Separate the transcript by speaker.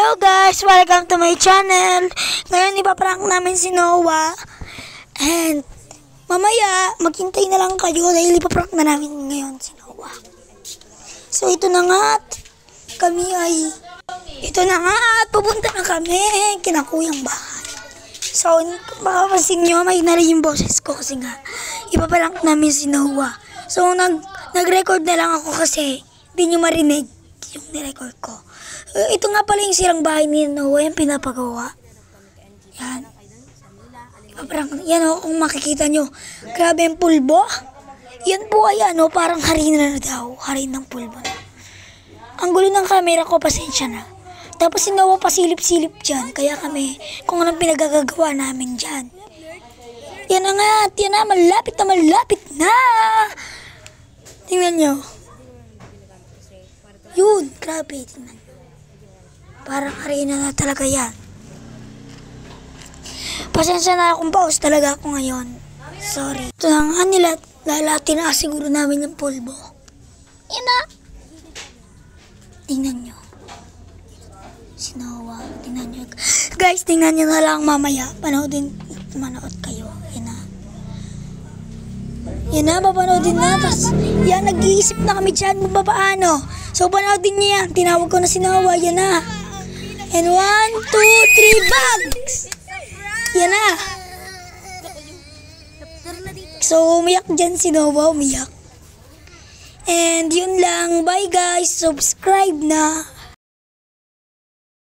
Speaker 1: Hello guys! Welcome to my channel! Ngayon ipaprank namin si Noah. And mamaya, maghintay na lang kayo dahil ipaprank na namin ngayon si Noah. So ito na nga at pupunta na kami kinakuyang bahay. So makapansin nyo, may na rin yung boses ko kasi nga ipaprank namin si Noah. So nag-record na lang ako kasi hindi nyo marinig yung nirecord ko. Ito nga pala yung sirang bahay ni Noah, yung pinapagawa. Yan. Yan o, kung makikita nyo. Grabe yung pulbo. Yan po ay ano, parang harina na daw. Harina ng pulbo na. Ang gulo ng camera ko, pasensya na. Tapos si Noah pasilip-silip dyan. Kaya kami, kung anong pinagagagawa namin dyan. Yan na nga, yan na, malapit na. Tingnan nyo. Yun, grabe, tingnan nyo. Parang harina na talaga yan. Pasensya na akong pause talaga ako ngayon. Sorry. Ito na nga nila, lalati na siguro namin yung pulbo. Yan na. Tingnan nyo. Si Noah, tingnan nyo. Guys, tingnan nyo na lang mamaya. Manood kayo. Yan na. Yan na, papanoodin na. Tapos, yan, nag-iisip na kami dyan kung paano. So, panoodin niyo yan. Tinawag ko na si Noah. Yan na. And 1, 2, 3, bags! Yan na. So, umiyak dyan si Noah. Umiyak. And yun lang. Bye guys. Subscribe na.